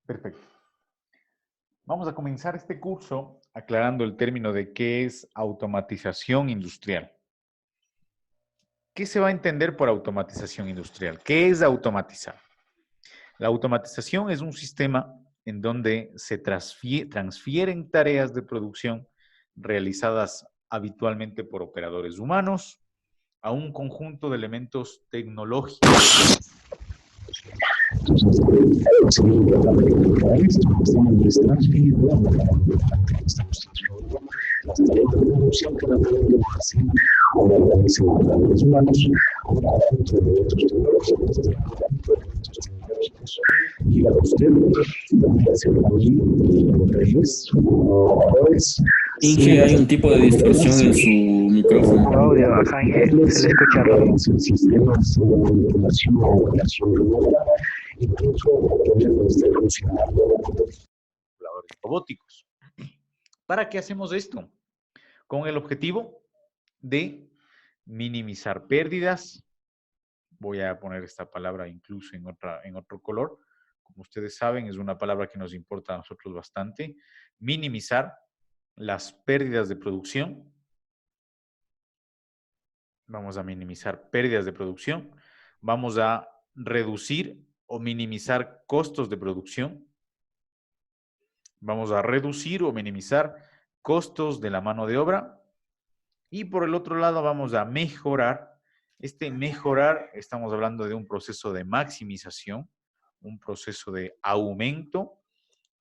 Perfecto. Vamos a comenzar este curso aclarando el término de qué es automatización industrial. ¿Qué se va a entender por automatización industrial? ¿Qué es automatizar? La automatización es un sistema en donde se transfieren tareas de producción realizadas habitualmente por operadores humanos a un conjunto de elementos tecnológicos. Inge, hay un tipo de distorsión en su Su micrófono. audio, Ángel, se le escucha raro. Robóticos. ¿Para qué hacemos esto? Con el objetivo de minimizar pérdidas. Voy a poner esta palabra incluso en otro color. Como ustedes saben, es una palabra que nos importa a nosotros bastante. Minimizar las pérdidas de producción. Vamos a minimizar pérdidas de producción. Vamos a reducir o minimizar costos de producción. Vamos a reducir o minimizar costos de la mano de obra. Y por el otro lado vamos a mejorar. Este mejorar, estamos hablando de un proceso de maximización, un proceso de aumento.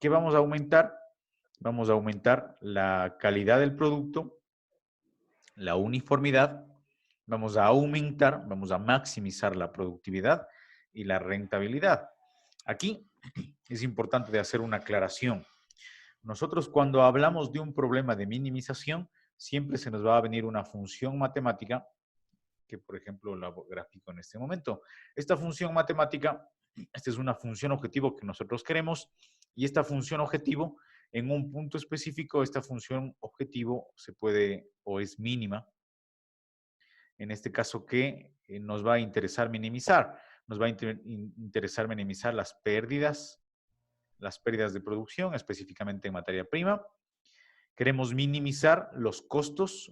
¿Qué vamos a aumentar? Vamos a aumentar la calidad del producto, la uniformidad, vamos a aumentar, vamos a maximizar la productividad y la rentabilidad. Aquí es importante de hacer una aclaración. Nosotros cuando hablamos de un problema de minimización, siempre se nos va a venir una función matemática, que por ejemplo la gráfico en este momento. Esta función matemática, esta es una función objetivo que nosotros queremos, y esta función objetivo, en un punto específico, esta función objetivo se puede o es mínima. En este caso, ¿qué nos va a interesar minimizar? Nos va a interesar minimizar las pérdidas de producción, específicamente en materia prima. Queremos minimizar los costos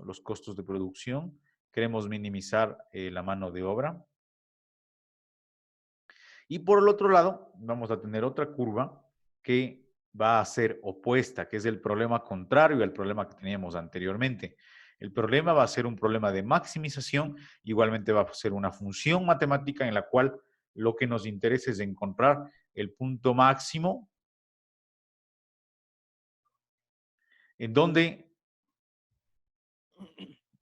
de producción. Queremos minimizar la mano de obra. Y por el otro lado, vamos a tener otra curva que va a ser opuesta, que es el problema contrario al problema que teníamos anteriormente. El problema va a ser un problema de maximización, igualmente va a ser una función matemática en la cual lo que nos interesa es encontrar el punto máximo en donde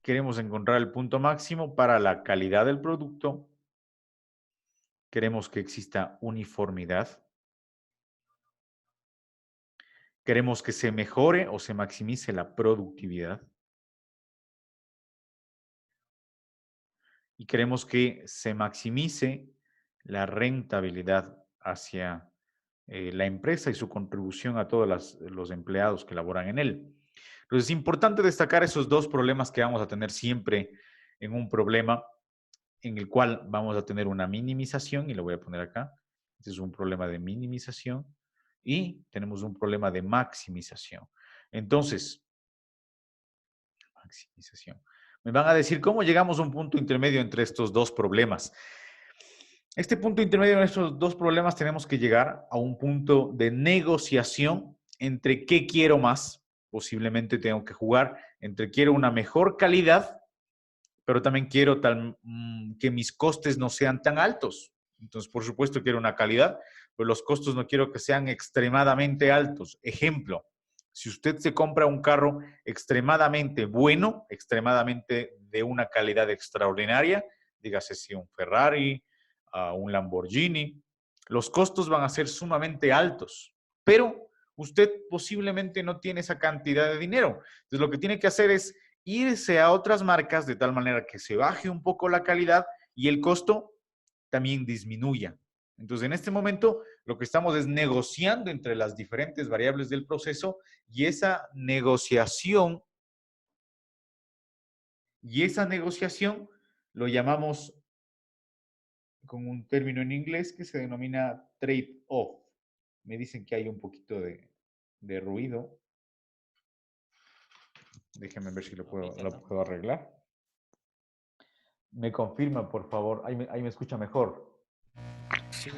queremos encontrar el punto máximo para la calidad del producto. Queremos que exista uniformidad. Queremos que se mejore o se maximice la productividad. Y queremos que se maximice la rentabilidad hacia la empresa y su contribución a todos los empleados que laboran en él. Entonces es importante destacar esos dos problemas que vamos a tener siempre en un problema en el cual vamos a tener una minimización, y lo voy a poner acá. Este es un problema de minimización y tenemos un problema de maximización. Entonces, maximización. Me van a decir cómo llegamos a un punto intermedio entre estos dos problemas. Este punto intermedio de estos dos problemas tenemos que llegar a un punto de negociación entre qué quiero más. Posiblemente tengo que jugar entre quiero una mejor calidad, pero también quiero que mis costes no sean tan altos. Entonces, por supuesto, quiero una calidad, pero los costos no quiero que sean extremadamente altos. Ejemplo, si usted se compra un carro extremadamente bueno, extremadamente de una calidad extraordinaria, dígase si un Ferrari, un Lamborghini, los costos van a ser sumamente altos, pero usted posiblemente no tiene esa cantidad de dinero. Entonces, lo que tiene que hacer es irse a otras marcas de tal manera que se baje un poco la calidad y el costo también disminuya. Entonces, en este momento, lo que estamos es negociando entre las diferentes variables del proceso, y esa negociación lo llamamos con un término en inglés que se denomina trade-off. Me dicen que hay un poquito de ruido. Déjenme ver si lo puedo arreglar. Me confirma, por favor. Ahí me escucha mejor. Sí,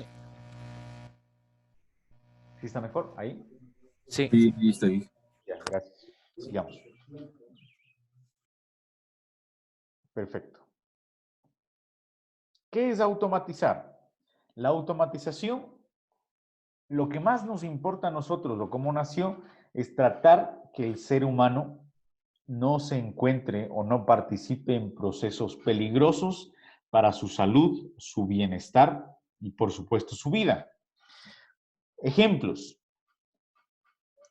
¿Sí está mejor? ¿Ahí? sí. Sí, listo ahí. Ya, gracias. Sigamos. Perfecto. ¿Qué es automatizar? La automatización, lo que más nos importa a nosotros o como nación, es tratar que el ser humano no se encuentre o no participe en procesos peligrosos para su salud, su bienestar y, por supuesto, su vida. Ejemplos.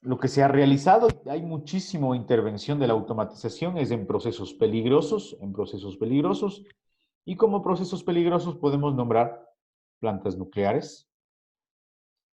Lo que se ha realizado, hay muchísima intervención de la automatización, es en procesos peligrosos, y como procesos peligrosos podemos nombrar plantas nucleares,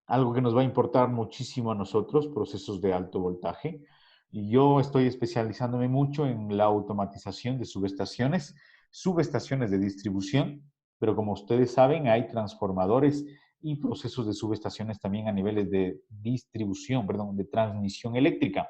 algo que nos va a importar muchísimo a nosotros, procesos de alto voltaje. Y yo estoy especializándome mucho en la automatización de subestaciones de distribución, pero como ustedes saben, hay transformadores y procesos de subestaciones también a niveles de distribución, perdón, de transmisión eléctrica.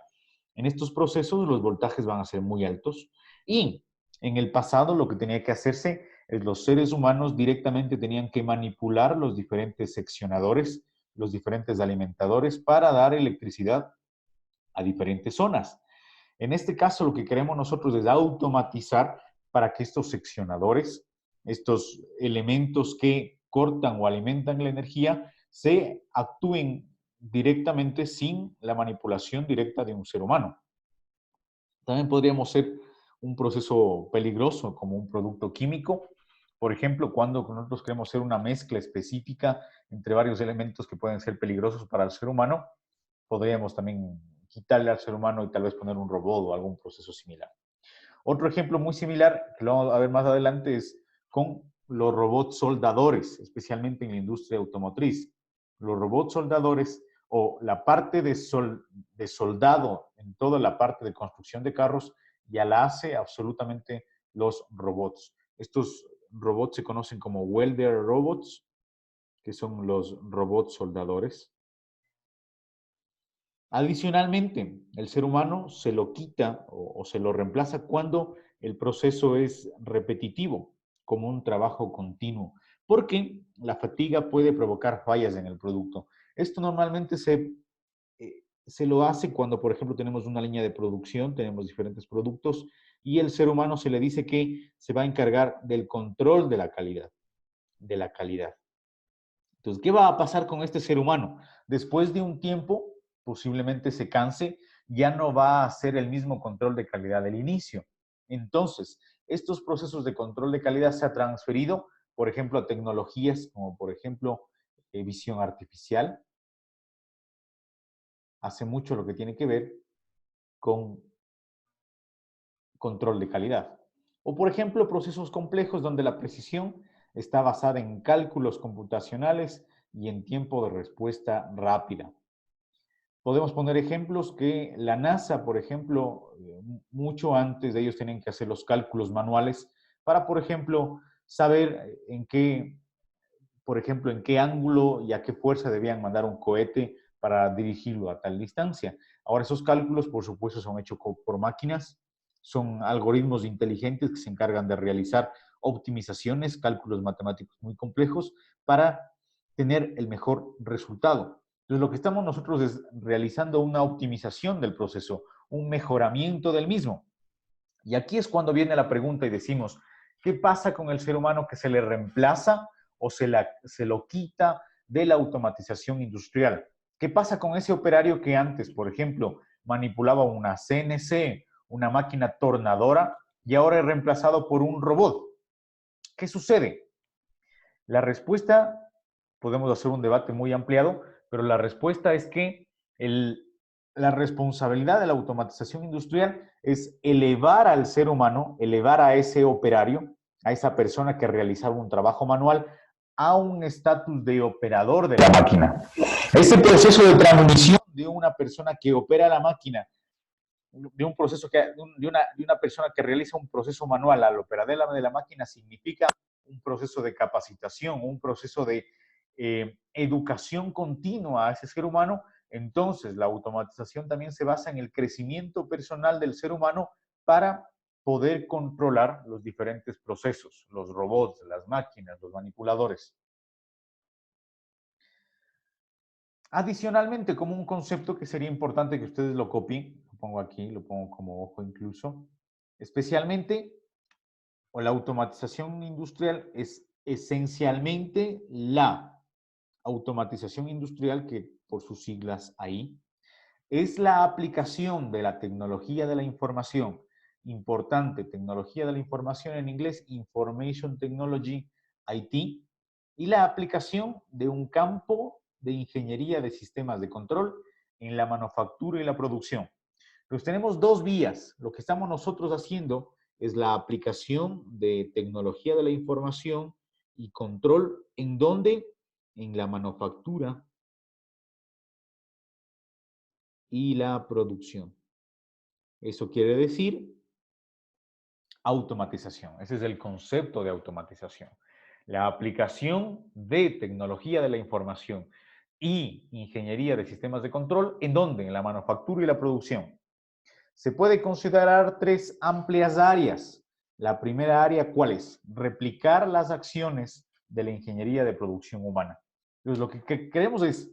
En estos procesos los voltajes van a ser muy altos y en el pasado lo que tenía que hacerse es los seres humanos directamente tenían que manipular los diferentes seccionadores, los diferentes alimentadores para dar electricidad a diferentes zonas. En este caso, lo que queremos nosotros es automatizar para que estos seccionadores, estos elementos que cortan o alimentan la energía, se actúen directamente sin la manipulación directa de un ser humano. También podríamos ser un proceso peligroso como un producto químico. Por ejemplo, cuando nosotros queremos hacer una mezcla específica entre varios elementos que pueden ser peligrosos para el ser humano, podríamos también quitarle al ser humano y tal vez poner un robot o algún proceso similar. Otro ejemplo muy similar, que lo vamos a ver más adelante, es con los robots soldadores, especialmente en la industria automotriz. Los robots soldadores o la parte de soldado en toda la parte de construcción de carros ya la hace absolutamente los robots. Estos robots se conocen como welder robots, que son los robots soldadores. Adicionalmente, el ser humano se lo quita o se lo reemplaza cuando el proceso es repetitivo, como un trabajo continuo, porque la fatiga puede provocar fallas en el producto. Esto normalmente se lo hace cuando, por ejemplo, tenemos una línea de producción, tenemos diferentes productos y el ser humano se le dice que se va a encargar del control de la calidad, de la calidad. Entonces, ¿qué va a pasar con este ser humano? Después de un tiempo, posiblemente se canse, ya no va a hacer el mismo control de calidad del inicio. Entonces, estos procesos de control de calidad se han transferido, por ejemplo, a tecnologías como, por ejemplo, visión artificial. Hace mucho lo que tiene que ver con control de calidad. O, por ejemplo, procesos complejos donde la precisión está basada en cálculos computacionales y en tiempo de respuesta rápida. Podemos poner ejemplos que la NASA, por ejemplo, mucho antes de ellos tienen que hacer los cálculos manuales para, por ejemplo, saber por ejemplo, en qué ángulo y a qué fuerza debían mandar un cohete para dirigirlo a tal distancia. Ahora, esos cálculos, por supuesto, son hechos por máquinas, son algoritmos inteligentes que se encargan de realizar optimizaciones, cálculos matemáticos muy complejos para tener el mejor resultado. Entonces, lo que estamos nosotros es realizando una optimización del proceso, un mejoramiento del mismo. Y aquí es cuando viene la pregunta y decimos, ¿qué pasa con el ser humano que se le reemplaza o se lo quita de la automatización industrial? ¿Qué pasa con ese operario que antes, por ejemplo, manipulaba una CNC, una máquina tornadora, y ahora es reemplazado por un robot? ¿Qué sucede? La respuesta, podemos hacer un debate muy ampliado, pero la respuesta es que la responsabilidad de la automatización industrial es elevar al ser humano, elevar a ese operario, a esa persona que realizaba un trabajo manual, a un estatus de operador de la máquina. Ese proceso de transmisión de una persona que opera la máquina, de un proceso de una persona que realiza un proceso manual al operador de la máquina significa un proceso de capacitación, un proceso de educación continua a ese ser humano, entonces la automatización también se basa en el crecimiento personal del ser humano para poder controlar los diferentes procesos, los robots, las máquinas, los manipuladores. Adicionalmente, como un concepto que sería importante que ustedes lo copien, lo pongo aquí, lo pongo como ojo incluso, especialmente, o la automatización industrial es esencialmente la automatización industrial, que por sus siglas ahí, es la aplicación de la tecnología de la información, importante, tecnología de la información en inglés, Information Technology, IT, y la aplicación de un campo de ingeniería de sistemas de control en la manufactura y la producción. Entonces tenemos dos vías. Lo que estamos nosotros haciendo es la aplicación de tecnología de la información y control, ¿en dónde? En la manufactura y la producción. Eso quiere decir automatización. Ese es el concepto de automatización. La aplicación de tecnología de la información y ingeniería de sistemas de control, ¿en dónde? En la manufactura y la producción. Se puede considerar tres amplias áreas. La primera área, ¿cuál es? Replicar las acciones de la ingeniería de producción humana. Entonces, lo que queremos es,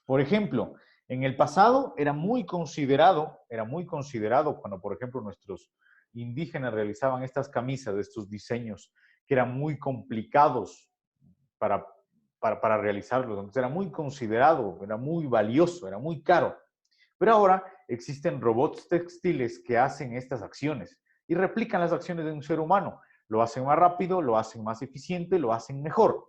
por ejemplo, en el pasado era muy considerado cuando, por ejemplo, nuestros indígenas realizaban estas camisas, estos diseños, que eran muy complicados para, para realizarlos. Entonces era muy considerado, era muy valioso, era muy caro. Pero ahora existen robots textiles que hacen estas acciones y replican las acciones de un ser humano. Lo hacen más rápido, lo hacen más eficiente, lo hacen mejor.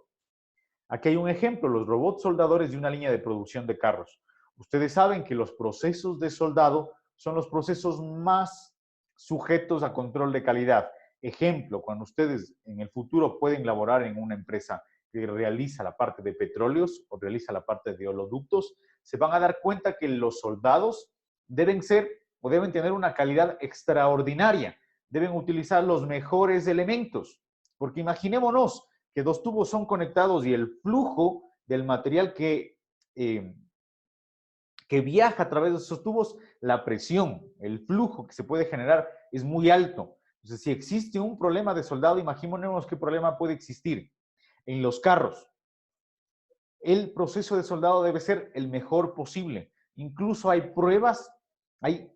Aquí hay un ejemplo, los robots soldadores de una línea de producción de carros. Ustedes saben que los procesos de soldado son los procesos más sujetos a control de calidad. Ejemplo, cuando ustedes en el futuro pueden laborar en una empresa que realiza la parte de petróleos o realiza la parte de oleoductos, se van a dar cuenta que los soldados deben ser o deben tener una calidad extraordinaria, deben utilizar los mejores elementos, porque imaginémonos que dos tubos son conectados y el flujo del material que viaja a través de esos tubos, la presión, el flujo que se puede generar es muy alto. Entonces, si existe un problema de soldado, imaginémonos qué problema puede existir en los carros. El proceso de soldado debe ser el mejor posible. Incluso hay pruebas, hay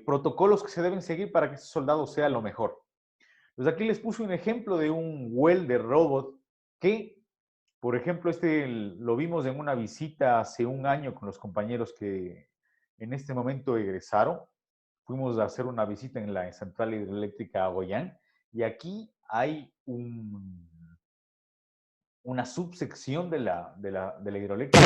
protocolos que se deben seguir para que ese soldado sea lo mejor. Pues aquí les puse un ejemplo de un welder robot que, por ejemplo, lo vimos en una visita hace un año con los compañeros que en este momento egresaron. Fuimos a hacer una visita en la central hidroeléctrica Agoyán y aquí hay una subsección de la hidroeléctrica.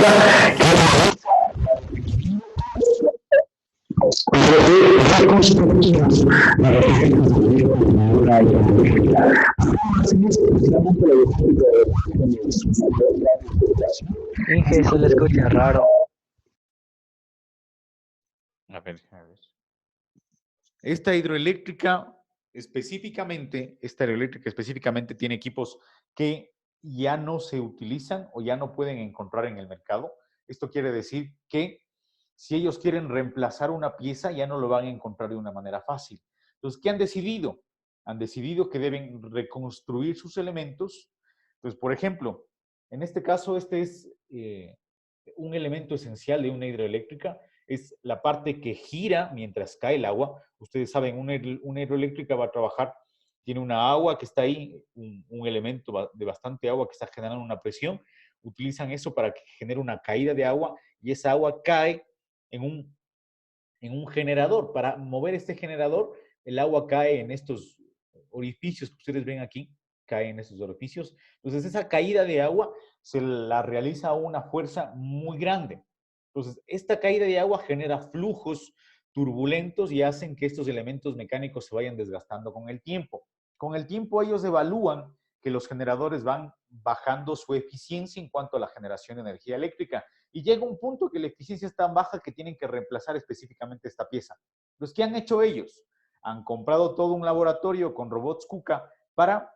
Inge, se le escucha raro. A ver. Esta hidroeléctrica específicamente tiene equipos que ya no se utilizan o ya no pueden encontrar en el mercado. Esto quiere decir que si ellos quieren reemplazar una pieza, ya no lo van a encontrar de una manera fácil. Entonces, ¿qué han decidido? Han decidido que deben reconstruir sus elementos. Entonces, por ejemplo, en este caso, este es un elemento esencial de una hidroeléctrica, es la parte que gira mientras cae el agua. Ustedes saben, una hidroeléctrica va a trabajar, tiene una agua que está ahí, un elemento de bastante agua que está generando una presión. Utilizan eso para que genere una caída de agua y esa agua cae en un generador. Para mover este generador, el agua cae en estos orificios que ustedes ven aquí, cae en estos orificios. Entonces, esa caída de agua se la realiza a una fuerza muy grande. Entonces, esta caída de agua genera flujos turbulentos y hacen que estos elementos mecánicos se vayan desgastando con el tiempo. Con el tiempo ellos evalúan que los generadores van bajando su eficiencia en cuanto a la generación de energía eléctrica y llega un punto que la eficiencia es tan baja que tienen que reemplazar específicamente esta pieza. Los que han hecho ellos han comprado todo un laboratorio con robots KUKA para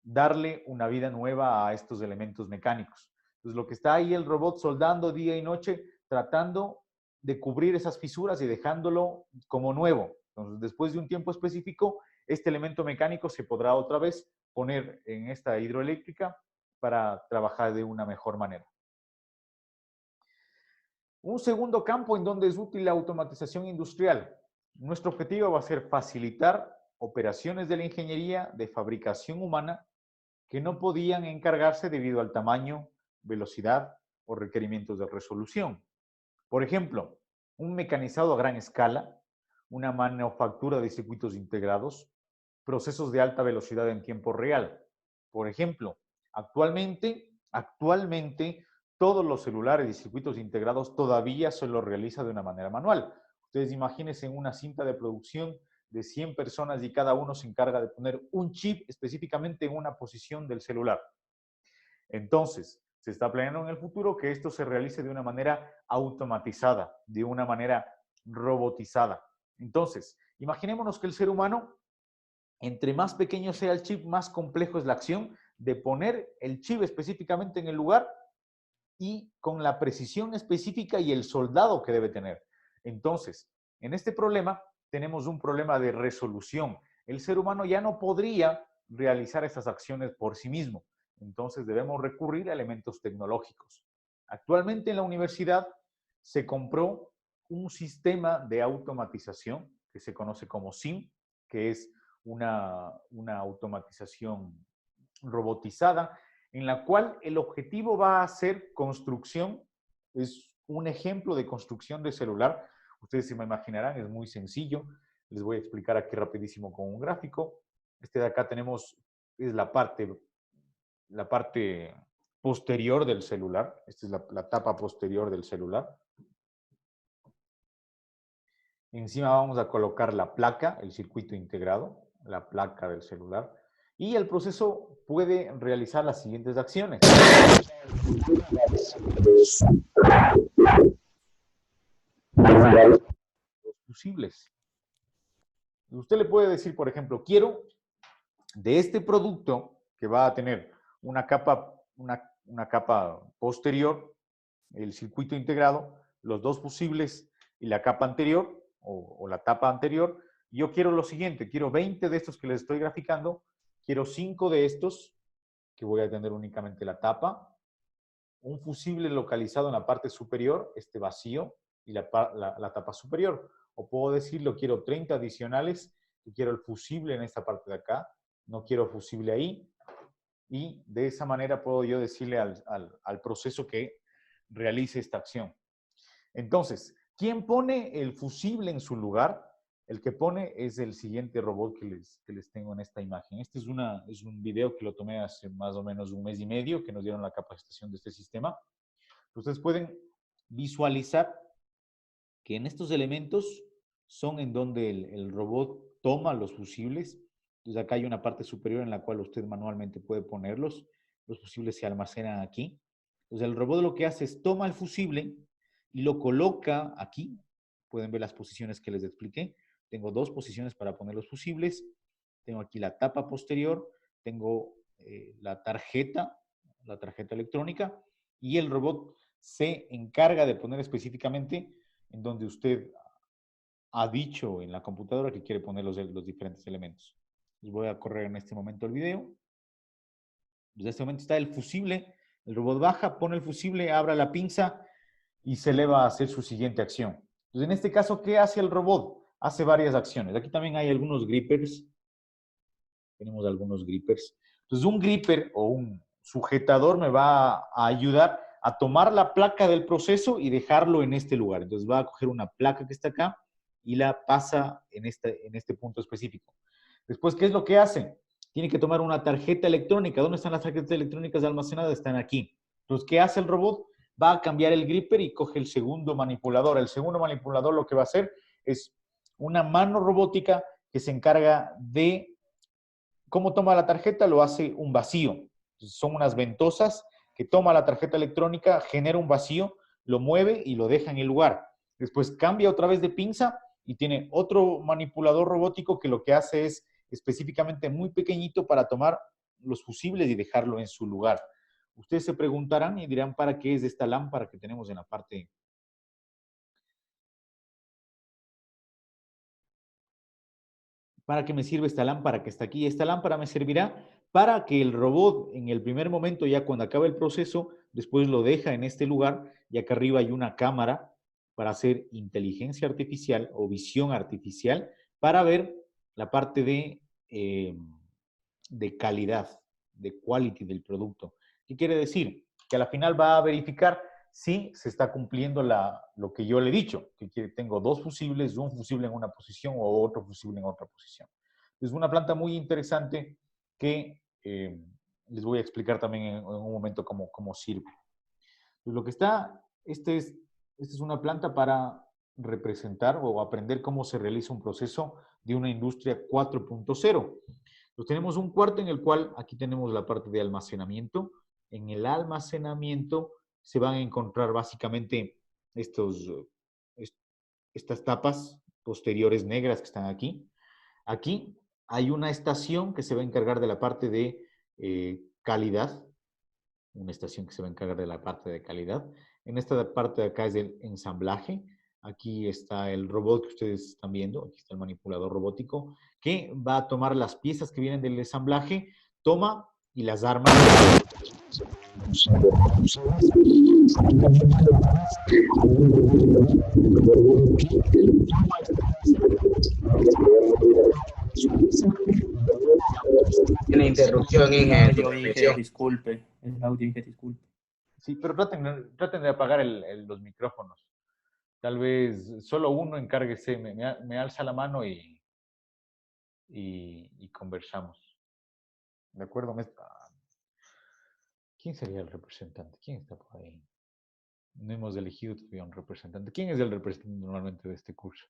darle una vida nueva a estos elementos mecánicos. Entonces, lo que está ahí el robot soldando día y noche, tratando de cubrir esas fisuras y dejándolo como nuevo. Entonces, después de un tiempo específico, este elemento mecánico se podrá otra vez poner en esta hidroeléctrica para trabajar de una mejor manera. Un segundo campo en donde es útil la automatización industrial. Nuestro objetivo va a ser facilitar operaciones de la ingeniería de fabricación humana que no podían encargarse debido al tamaño, velocidad o requerimientos de resolución. Por ejemplo, un mecanizado a gran escala, una manufactura de circuitos integrados, procesos de alta velocidad en tiempo real. Por ejemplo, actualmente todos los celulares y circuitos integrados todavía se los realiza de una manera manual. Ustedes imagínense en una cinta de producción de 100 personas y cada uno se encarga de poner un chip específicamente en una posición del celular. Entonces, se está planeando en el futuro que esto se realice de una manera automatizada, de una manera robotizada. Entonces, imaginémonos que el ser humano, entre más pequeño sea el chip, más complejo es la acción de poner el chip específicamente en el lugar y con la precisión específica y el soldado que debe tener. Entonces, en este problema tenemos un problema de resolución. El ser humano ya no podría realizar esas acciones por sí mismo. Entonces debemos recurrir a elementos tecnológicos. Actualmente en la universidad se compró un sistema de automatización que se conoce como SIM, que es una automatización robotizada, en la cual el objetivo va a ser construcción. Es un ejemplo de construcción de celular. Ustedes se me imaginarán, es muy sencillo. Les voy a explicar aquí rapidísimo con un gráfico. Este de acá tenemos, es la parte posterior del celular. Esta es la tapa posterior del celular. Encima vamos a colocar la placa, el circuito integrado, la placa del celular. Y el proceso puede realizar las siguientes acciones. Los fusibles. Usted le puede decir, por ejemplo, quiero de este producto que va a tener una capa posterior, el circuito integrado, los dos fusibles y la capa anterior o la tapa anterior. Yo quiero lo siguiente, quiero 20 de estos que les estoy graficando, quiero 5 de estos que voy a tener únicamente la tapa, un fusible localizado en la parte superior, este vacío, y la tapa superior. O puedo decirlo, quiero 30 adicionales, y quiero el fusible en esta parte de acá, no quiero fusible ahí, y de esa manera puedo yo decirle al proceso que realice esta acción. Entonces, ¿quién pone el fusible en su lugar? El que pone es el siguiente robot que les tengo en esta imagen. Este es un video que lo tomé hace más o menos un mes y medio, que nos dieron la capacitación de este sistema. Ustedes pueden visualizar que en estos elementos son en donde el robot toma los fusibles. Entonces acá hay una parte superior en la cual usted manualmente puede ponerlos. Los fusibles se almacenan aquí. Entonces el robot lo que hace es toma el fusible y lo coloca aquí. Pueden ver las posiciones que les expliqué. Tengo dos posiciones para poner los fusibles. Tengo aquí la tapa posterior, tengo la tarjeta electrónica, y el robot se encarga de poner específicamente en donde usted ha dicho en la computadora que quiere poner los diferentes elementos. Les voy a correr en este momento el video. Desde este momento está el fusible. El robot baja, pone el fusible, abre la pinza y se le va a hacer su siguiente acción. Entonces, en este caso, ¿qué hace el robot? Hace varias acciones. Aquí también hay algunos grippers. Tenemos algunos grippers. Entonces, un gripper o un sujetador me va a ayudar a tomar la placa del proceso y dejarlo en este lugar. Entonces, va a coger una placa que está acá y la pasa en este punto específico. Después, ¿qué es lo que hace? Tiene que tomar una tarjeta electrónica. ¿Dónde están las tarjetas electrónicas almacenadas? Están aquí. Entonces, ¿qué hace el robot? Va a cambiar el gripper y coge el segundo manipulador. El segundo manipulador lo que va a hacer es una mano robótica que se encarga de cómo toma la tarjeta. Lo hace un vacío. Son unas ventosas que toma la tarjeta electrónica, genera un vacío, lo mueve y lo deja en el lugar. Después cambia otra vez de pinza y tiene otro manipulador robótico que lo que hace es específicamente muy pequeñito para tomar los fusibles y dejarlo en su lugar. Ustedes se preguntarán y dirán, ¿para qué es esta lámpara que tenemos en la parte? ¿Para qué me sirve esta lámpara que está aquí? Esta lámpara me servirá para que el robot en el primer momento, ya cuando acabe el proceso, después lo deja en este lugar y acá arriba hay una cámara para hacer inteligencia artificial o visión artificial para ver la parte de calidad, de quality del producto. ¿Qué quiere decir? Que a la final va a verificar si se está cumpliendo lo que yo le he dicho, que tengo dos fusibles, un fusible en una posición o otro fusible en otra posición. Es una planta muy interesante que les voy a explicar también en un momento cómo sirve. Pues lo que está, esta es una planta para representar o aprender cómo se realiza un proceso de una industria 4.0. Pues tenemos un cuarto en el cual aquí tenemos la parte de almacenamiento. En el almacenamiento se van a encontrar básicamente estas tapas posteriores negras que están aquí. Aquí hay una estación que se va a encargar de la parte de calidad. Una estación que se va a encargar de la parte de calidad. En esta parte de acá es el ensamblaje. Aquí está el robot que ustedes están viendo. Aquí está el manipulador robótico que va a tomar las piezas que vienen del ensamblaje, toma y las arma. Una interrupción en El el audio dije disculpe. El audio dije disculpe. Sí, pero traten de apagar los micrófonos. Tal vez solo uno encárguese, me alza la mano y conversamos. ¿De acuerdo? ¿Quién sería el representante? ¿Quién está por ahí? No hemos elegido todavía un representante. ¿Quién es el representante normalmente de este curso?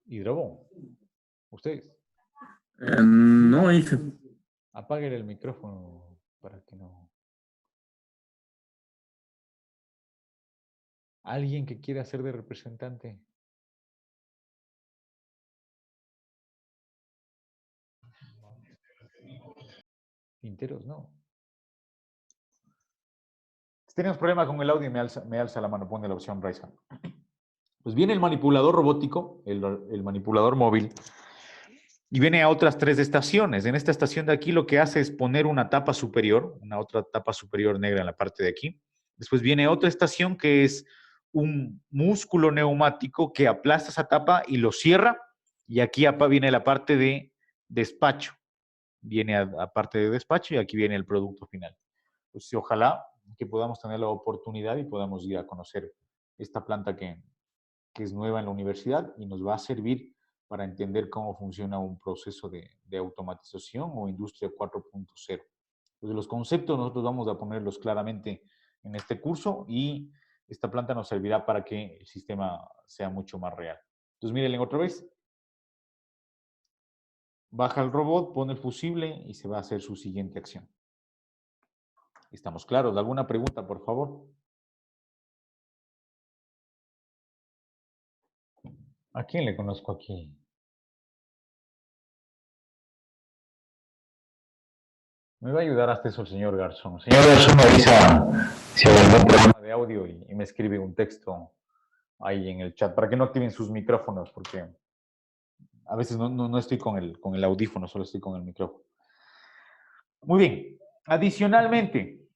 Hidrobón. ¿Ustedes? No, dije. Apaguen el micrófono para que no... ¿Alguien que quiera ser de representante? Pinteros, no. Si tenemos problema con el audio, me alza la mano, pone la opción Raise Hand. Pues viene el manipulador robótico, el manipulador móvil, y viene a otras 3 estaciones. En esta estación de aquí lo que hace es poner una tapa superior, una otra tapa superior negra en la parte de aquí. Después viene otra estación que es un músculo neumático que aplasta esa tapa y lo cierra. Y aquí viene la parte de despacho. Viene a parte de despacho y aquí viene el producto final. Pues ojalá que podamos tener la oportunidad y podamos ir a conocer esta planta que es nueva en la universidad y nos va a servir para entender cómo funciona un proceso de automatización o industria 4.0. Pues los conceptos nosotros vamos a ponerlos claramente en este curso y esta planta nos servirá para que el sistema sea mucho más real. Entonces, mírenle otra vez. Baja el robot, pone el fusible y se va a hacer su siguiente acción. ¿Estamos claros? ¿Alguna pregunta, por favor? ¿A quién le conozco aquí? Me va a ayudar hasta eso el señor Garzón. Señor Garzón me avisa si hay algún problema de audio y me escribe un texto ahí en el chat para que no activen sus micrófonos porque a veces no estoy con el audífono, solo estoy con el micrófono. Muy bien. Adicionalmente,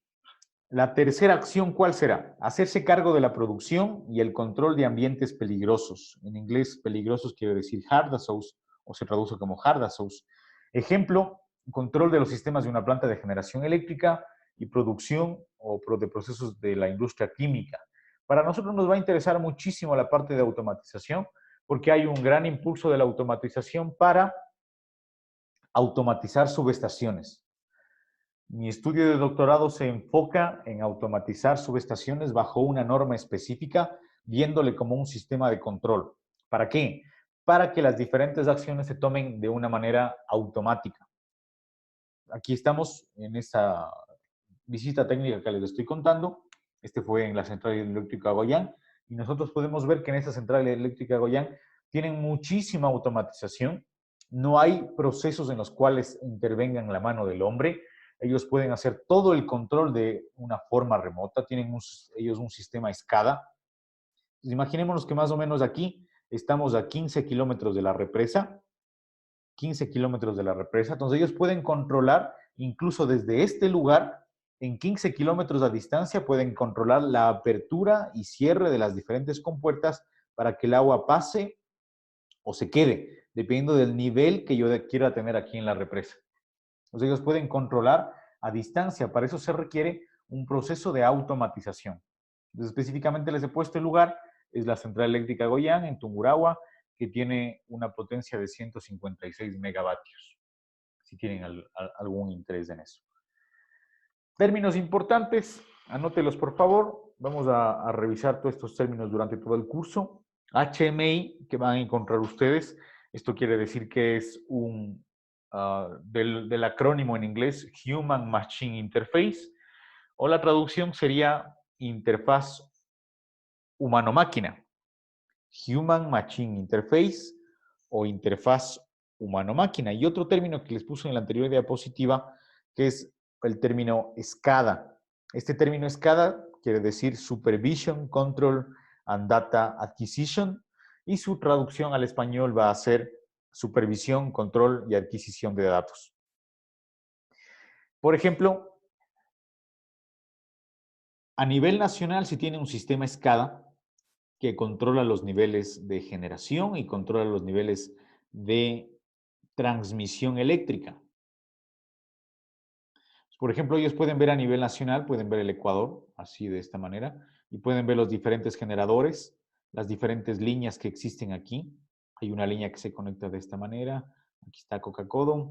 la tercera acción, ¿cuál será? Hacerse cargo de la producción y el control de ambientes peligrosos. En inglés, peligrosos quiere decir hazardous o se traduce como hazardous. Ejemplo, control de los sistemas de una planta de generación eléctrica y producción o de procesos de la industria química. Para nosotros nos va a interesar muchísimo la parte de automatización porque hay un gran impulso de la automatización para automatizar subestaciones. Mi estudio de doctorado se enfoca en automatizar subestaciones bajo una norma específica, viéndole como un sistema de control. ¿Para qué? Para que las diferentes acciones se tomen de una manera automática. Aquí estamos en esta visita técnica que les estoy contando. Este fue en la central eléctrica Goyán y nosotros podemos ver que en esta central eléctrica Goyán tienen muchísima automatización No hay procesos en los cuales intervengan la mano del hombre. Ellos pueden hacer todo el control de una forma remota. Tienen ellos un sistema SCADA. Entonces, imaginémonos que más o menos aquí estamos a 15 kilómetros de la represa. 15 kilómetros de la represa. Entonces ellos pueden controlar, incluso desde este lugar, en 15 kilómetros a distancia, pueden controlar la apertura y cierre de las diferentes compuertas para que el agua pase o se quede, dependiendo del nivel que yo quiera tener aquí en la represa. Entonces ellos pueden controlar a distancia. Para eso se requiere un proceso de automatización. Entonces, específicamente les he puesto el lugar, es la central eléctrica Goián, en Tungurahua, que tiene una potencia de 156 megavatios, si tienen algún interés en eso. Términos importantes, anótelos por favor. Vamos a revisar todos estos términos durante todo el curso. HMI, que van a encontrar ustedes, esto quiere decir que es del acrónimo en inglés Human Machine Interface, o la traducción sería interfaz humano-máquina. Human Machine Interface o interfaz humano-máquina. Y otro término que les puse en la anterior diapositiva, que es el término SCADA. Este término SCADA quiere decir Supervision, Control and Data Acquisition, y su traducción al español va a ser supervisión, control y adquisición de datos. Por ejemplo, a nivel nacional se tiene un sistema SCADA que controla los niveles de generación y controla los niveles de transmisión eléctrica. Por ejemplo, ellos pueden ver a nivel nacional, pueden ver el Ecuador, así de esta manera, y pueden ver los diferentes generadores, las diferentes líneas que existen aquí. Hay una línea que se conecta de esta manera, aquí está Coca-Cola,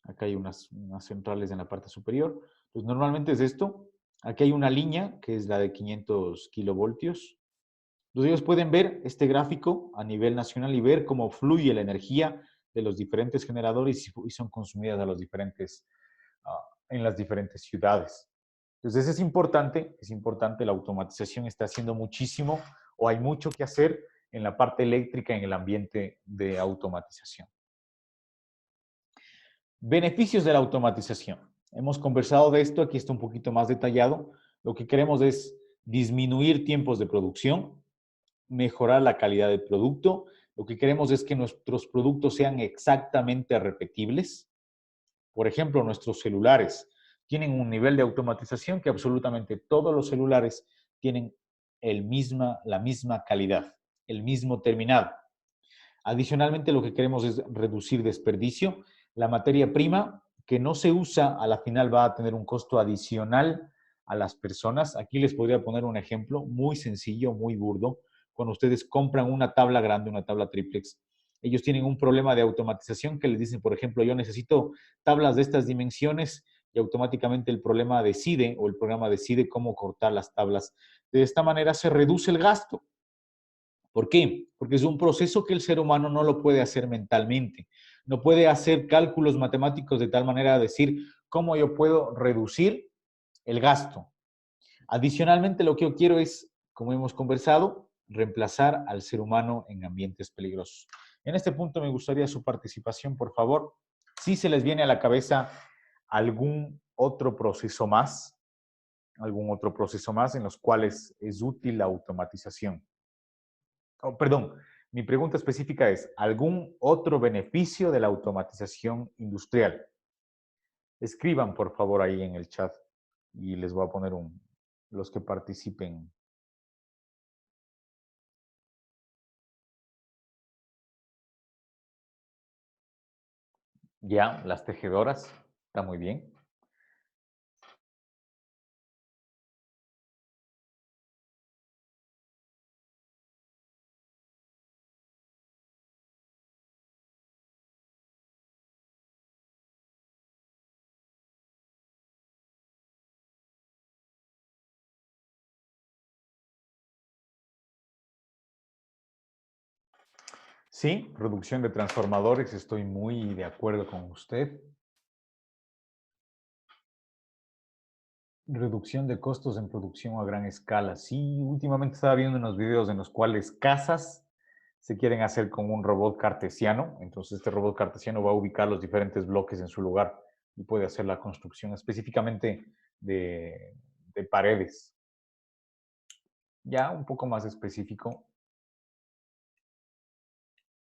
acá hay unas centrales en la parte superior. Pues normalmente es esto. Aquí hay una línea que es la de 500 kilovoltios. Entonces ellos pueden ver este gráfico a nivel nacional y ver cómo fluye la energía de los diferentes generadores y son consumidas a los diferentes, en las diferentes ciudades. Entonces es importante, la automatización está haciendo muchísimo o hay mucho que hacer en la parte eléctrica en el ambiente de automatización. Beneficios de la automatización. Hemos conversado de esto, aquí está un poquito más detallado. Lo que queremos es disminuir tiempos de producción, mejorar la calidad del producto. Lo que queremos es que nuestros productos sean exactamente repetibles. Por ejemplo, nuestros celulares tienen un nivel de automatización que absolutamente todos los celulares tienen la misma calidad, el mismo terminado. Adicionalmente, lo que queremos es reducir desperdicio. La materia prima que no se usa a la final va a tener un costo adicional a las personas. Aquí les podría poner un ejemplo muy sencillo, muy burdo. Cuando ustedes compran una tabla grande, una tabla triplex, ellos tienen un problema de automatización que les dicen, por ejemplo, yo necesito tablas de estas dimensiones y automáticamente el programa decide cómo cortar las tablas. De esta manera se reduce el gasto. ¿Por qué? Porque es un proceso que el ser humano no lo puede hacer mentalmente. No puede hacer cálculos matemáticos de tal manera de decir cómo yo puedo reducir el gasto. Adicionalmente, lo que yo quiero es, como hemos conversado, reemplazar al ser humano en ambientes peligrosos. En este punto me gustaría su participación, por favor. Si se les viene a la cabeza algún otro proceso más en los cuales es útil la automatización. Oh, perdón, mi pregunta específica es, ¿algún otro beneficio de la automatización industrial? Escriban, por favor, ahí en el chat y les voy a poner los que participen. Ya, las tejedoras, está muy bien. Sí, producción de transformadores, estoy muy de acuerdo con usted. Reducción de costos en producción a gran escala. Sí, últimamente estaba viendo unos videos en los cuales casas se quieren hacer con un robot cartesiano. Entonces, este robot cartesiano va a ubicar los diferentes bloques en su lugar y puede hacer la construcción específicamente de paredes. Ya un poco más específico,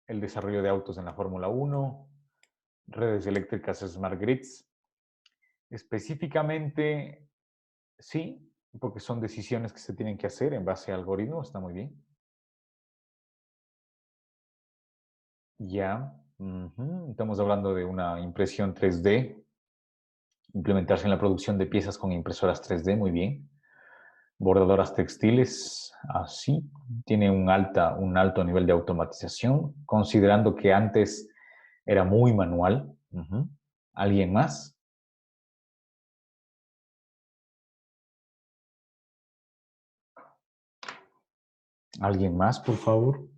el desarrollo de autos en la Fórmula 1, redes eléctricas Smart Grids. Específicamente, sí, porque son decisiones que se tienen que hacer en base a algoritmos, está muy bien. Ya, estamos hablando de una impresión 3D, implementarse en la producción de piezas con impresoras 3D, muy bien. Bordadoras textiles, así, tiene un alto nivel de automatización, considerando que antes era muy manual. ¿Alguien más? ¿Alguien más, por favor?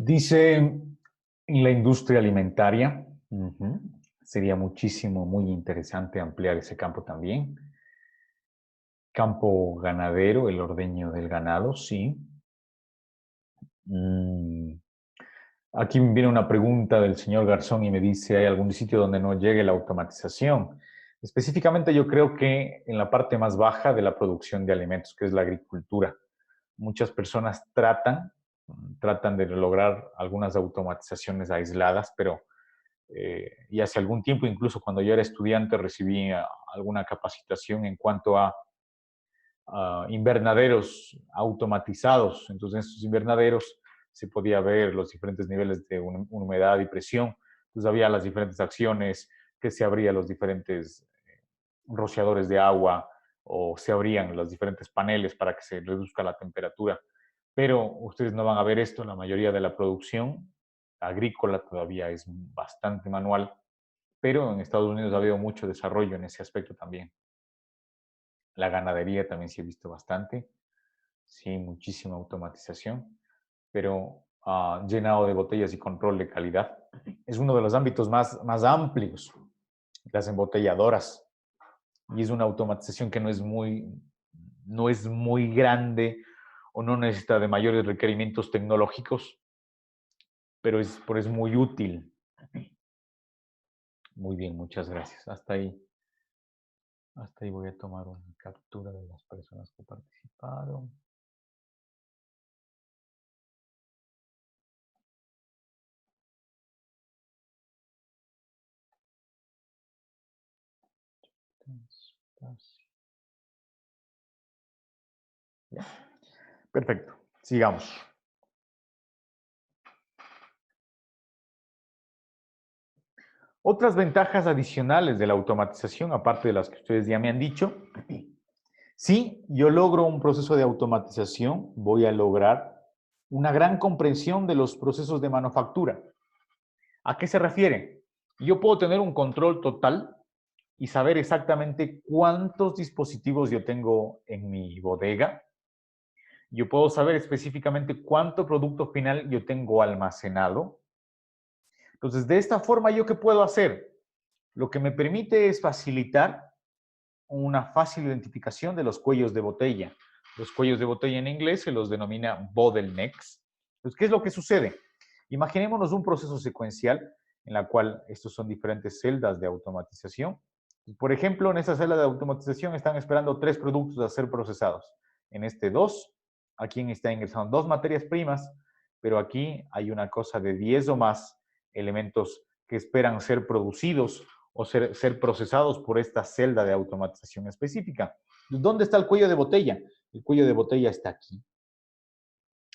Dice, en la industria alimentaria, sería muy interesante ampliar ese campo también. Campo ganadero, el ordeño del ganado, sí. Aquí viene una pregunta del señor Garzón y me dice, ¿hay algún sitio donde no llegue la automatización? Específicamente yo creo que en la parte más baja de la producción de alimentos, que es la agricultura. Muchas personas tratan de lograr algunas automatizaciones aisladas, pero y hace algún tiempo, incluso cuando yo era estudiante, recibí alguna capacitación en cuanto a invernaderos automatizados. Entonces, en estos invernaderos se podía ver los diferentes niveles de humedad y presión. Entonces, había las diferentes acciones, que se abrían los diferentes rociadores de agua o se abrían los diferentes paneles para que se reduzca la temperatura. Pero ustedes no van a ver esto, la mayoría de la producción agrícola todavía es bastante manual, pero en Estados Unidos ha habido mucho desarrollo en ese aspecto también. La ganadería también se ha visto bastante, sí, muchísima automatización, pero llenado de botellas y control de calidad. Es uno de los ámbitos más amplios, las embotelladoras, y es una automatización que no es muy grande o no necesita de mayores requerimientos tecnológicos, pero es muy útil. Muy bien, muchas gracias. Hasta ahí voy a tomar una captura de las personas que participaron. Ya. Perfecto, sigamos. Otras ventajas adicionales de la automatización, aparte de las que ustedes ya me han dicho, si yo logro un proceso de automatización, voy a lograr una gran comprensión de los procesos de manufactura. ¿A qué se refiere? Yo puedo tener un control total y saber exactamente cuántos dispositivos yo tengo en mi bodega. Yo puedo saber específicamente cuánto producto final yo tengo almacenado. Entonces, de esta forma, ¿yo qué puedo hacer? Lo que me permite es facilitar una fácil identificación de los cuellos de botella. Los cuellos de botella en inglés se los denomina bottlenecks. Entonces, ¿qué es lo que sucede? Imaginémonos un proceso secuencial en la cual estos son diferentes celdas de automatización. Por ejemplo, en esta celda de automatización están esperando 3 productos a ser procesados. En este 2, aquí está ingresando 2 materias primas, pero aquí hay una cosa de 10 o más elementos que esperan ser producidos o ser procesados por esta celda de automatización específica. ¿Dónde está el cuello de botella? El cuello de botella está aquí.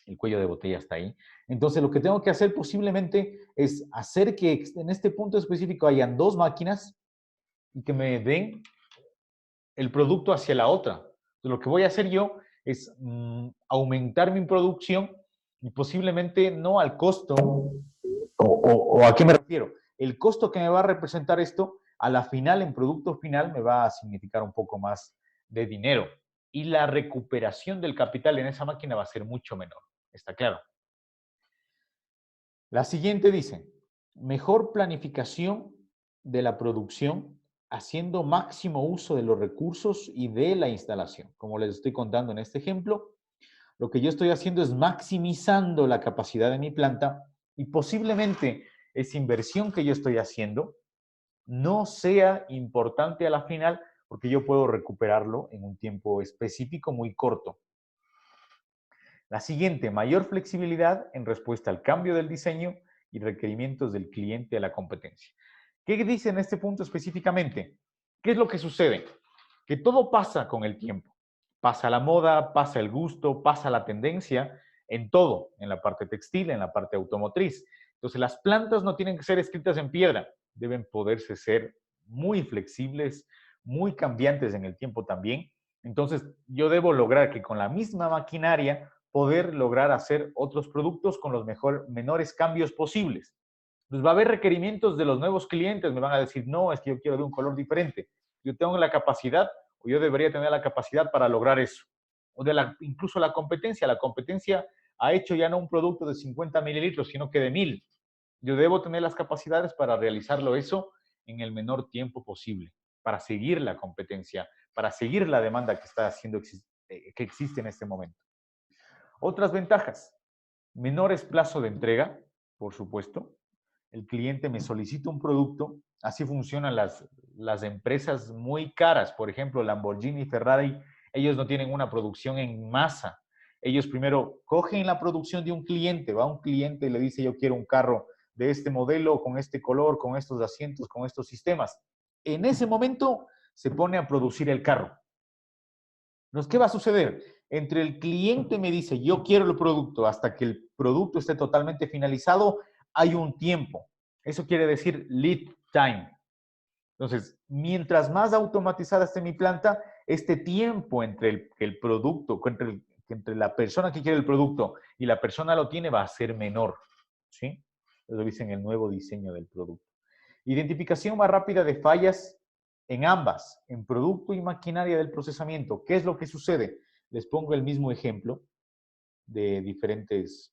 El cuello de botella está ahí. Entonces, lo que tengo que hacer posiblemente es hacer que en este punto específico hayan 2 máquinas y que me den el producto hacia la otra. Entonces, lo que voy a hacer yo es aumentar mi producción y posiblemente no al costo, o ¿a qué me refiero? El costo que me va a representar esto, a la final, en producto final, me va a significar un poco más de dinero. Y la recuperación del capital en esa máquina va a ser mucho menor. ¿Está claro? La siguiente dice, mejor planificación de la producción haciendo máximo uso de los recursos y de la instalación. Como les estoy contando en este ejemplo, lo que yo estoy haciendo es maximizando la capacidad de mi planta y posiblemente esa inversión que yo estoy haciendo no sea importante a la final porque yo puedo recuperarlo en un tiempo específico muy corto. La siguiente, mayor flexibilidad en respuesta al cambio del diseño y requerimientos del cliente a la competencia. ¿Qué dice en este punto específicamente? ¿Qué es lo que sucede? Que todo pasa con el tiempo. Pasa la moda, pasa el gusto, pasa la tendencia en todo, en la parte textil, en la parte automotriz. Entonces, las plantas no tienen que ser escritas en piedra, deben poderse ser muy flexibles, muy cambiantes en el tiempo también. Entonces, yo debo lograr que con la misma maquinaria poder lograr hacer otros productos con los menores cambios posibles. Entonces va a haber requerimientos de los nuevos clientes, me van a decir, no, es que yo quiero de un color diferente. Yo tengo la capacidad, o yo debería tener la capacidad para lograr eso. O incluso la competencia ha hecho ya no un producto de 50 mililitros, sino que de 1000. Yo debo tener las capacidades para realizarlo eso en el menor tiempo posible, para seguir la competencia, para seguir la demanda que está haciendo, que existe en este momento. Otras ventajas, menores plazo de entrega, por supuesto. El cliente me solicita un producto, así funcionan las empresas muy caras, por ejemplo, Lamborghini y Ferrari, ellos no tienen una producción en masa. Ellos primero cogen la producción de un cliente, va un cliente y le dice, yo quiero un carro de este modelo, con este color, con estos asientos, con estos sistemas. En ese momento se pone a producir el carro. Entonces, ¿qué va a suceder? Entre el cliente me dice, yo quiero el producto, hasta que el producto esté totalmente finalizado, hay un tiempo. Eso quiere decir lead time. Entonces, mientras más automatizada esté mi planta, este tiempo entre el producto, entre la persona que quiere el producto y la persona lo tiene, va a ser menor. ¿Sí? Eso dice en el nuevo diseño del producto. Identificación más rápida de fallas en ambas, en producto y maquinaria del procesamiento. ¿Qué es lo que sucede? Les pongo el mismo ejemplo de diferentes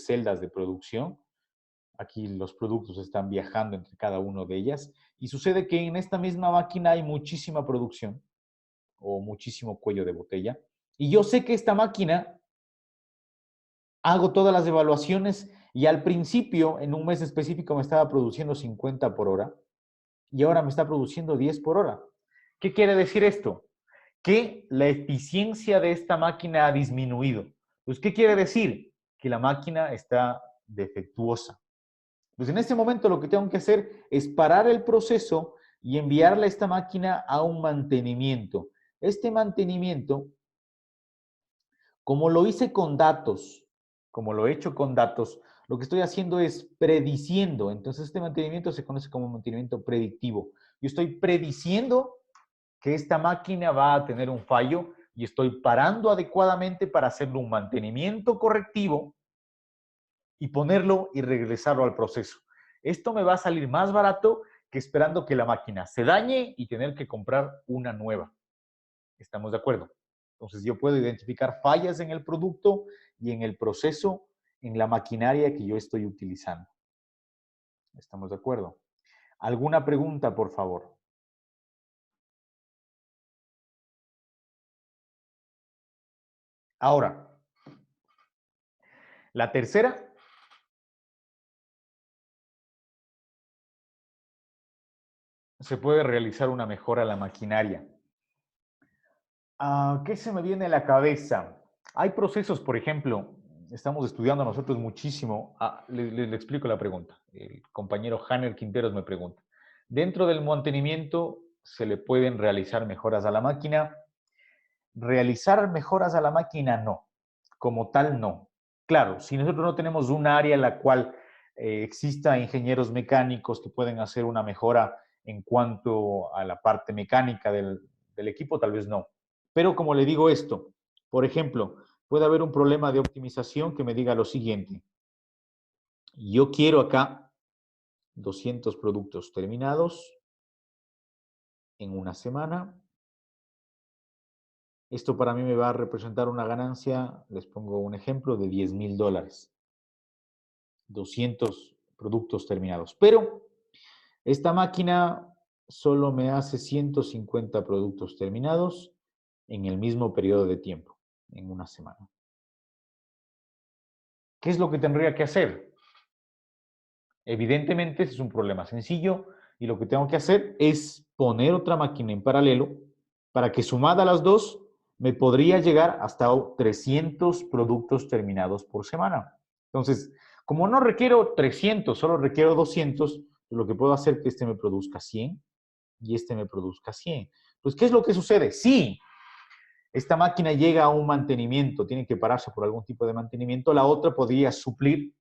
celdas de producción. Aquí los productos están viajando entre cada una de ellas. Y sucede que en esta misma máquina hay muchísima producción o muchísimo cuello de botella. Y yo sé que esta máquina, hago todas las evaluaciones y al principio, en un mes específico, me estaba produciendo 50 por hora y ahora me está produciendo 10 por hora. ¿Qué quiere decir esto? Que la eficiencia de esta máquina ha disminuido. Pues, ¿qué quiere decir? Que la máquina está defectuosa. Pues en este momento lo que tengo que hacer es parar el proceso y enviarle a esta máquina a un mantenimiento. Este mantenimiento, como lo hice con datos, como lo he hecho con datos, lo que estoy haciendo es prediciendo. Entonces este mantenimiento se conoce como mantenimiento predictivo. Yo estoy prediciendo que esta máquina va a tener un fallo y estoy parando adecuadamente para hacerle un mantenimiento correctivo y ponerlo y regresarlo al proceso. Esto me va a salir más barato que esperando que la máquina se dañe y tener que comprar una nueva. ¿Estamos de acuerdo? Entonces yo puedo identificar fallas en el producto y en el proceso, en la maquinaria que yo estoy utilizando. ¿Estamos de acuerdo? ¿Alguna pregunta, por favor? Ahora, la tercera se puede realizar una mejora a la maquinaria. ¿Qué se me viene a la cabeza? Hay procesos, por ejemplo, estamos estudiando nosotros muchísimo. Le explico la pregunta. El compañero Hanner Quinteros me pregunta. Dentro del mantenimiento, ¿se le pueden realizar mejoras a la máquina? Realizar mejoras a la máquina, no. Como tal, no. Claro, si nosotros no tenemos un área en la cual exista ingenieros mecánicos que pueden hacer una mejora En cuanto a la parte mecánica del equipo, tal vez no. Pero como le digo esto, por ejemplo, puede haber un problema de optimización que me diga lo siguiente. Yo quiero acá 200 productos terminados en una semana. Esto para mí me va a representar una ganancia, les pongo un ejemplo, de $10,000. 200 productos terminados. Pero esta máquina solo me hace 150 productos terminados en el mismo periodo de tiempo, en una semana. ¿Qué es lo que tendría que hacer? Evidentemente, ese es un problema sencillo y lo que tengo que hacer es poner otra máquina en paralelo para que sumada a las dos me podría llegar hasta 300 productos terminados por semana. Entonces, como no requiero 300, solo requiero 200, lo que puedo hacer es que este me produzca 100 y este me produzca 100. Pues, ¿qué es lo que sucede? Sí, esta máquina llega a un mantenimiento, tiene que pararse por algún tipo de mantenimiento, la otra podría suplir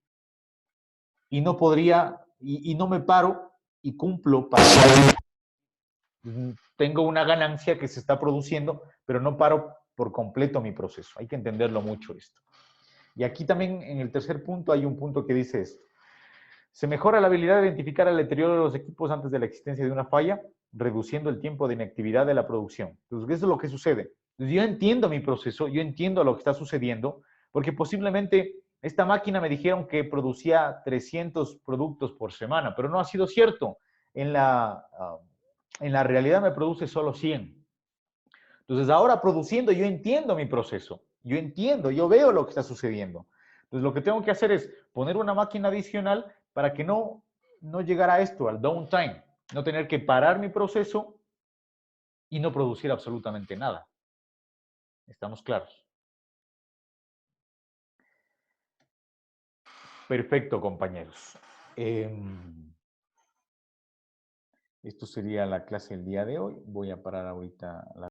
y no podría, y no me paro y cumplo para... Tengo una ganancia que se está produciendo, pero no paro por completo mi proceso. Hay que entenderlo mucho esto. Y aquí también en el tercer punto hay un punto que dice esto. Se mejora la habilidad de identificar el deterioro de los equipos antes de la existencia de una falla, reduciendo el tiempo de inactividad de la producción. Entonces, eso es lo que sucede. Entonces, yo entiendo mi proceso, yo entiendo lo que está sucediendo, porque posiblemente esta máquina me dijeron que producía 300 productos por semana, pero no ha sido cierto. En la realidad me produce solo 100. Entonces, ahora produciendo, yo entiendo mi proceso. Yo entiendo, yo veo lo que está sucediendo. Entonces, lo que tengo que hacer es poner una máquina adicional para que no llegara a esto, al downtime. No tener que parar mi proceso y no producir absolutamente nada. ¿Estamos claros? Perfecto, compañeros. Esto sería la clase del día de hoy. Voy a parar ahorita la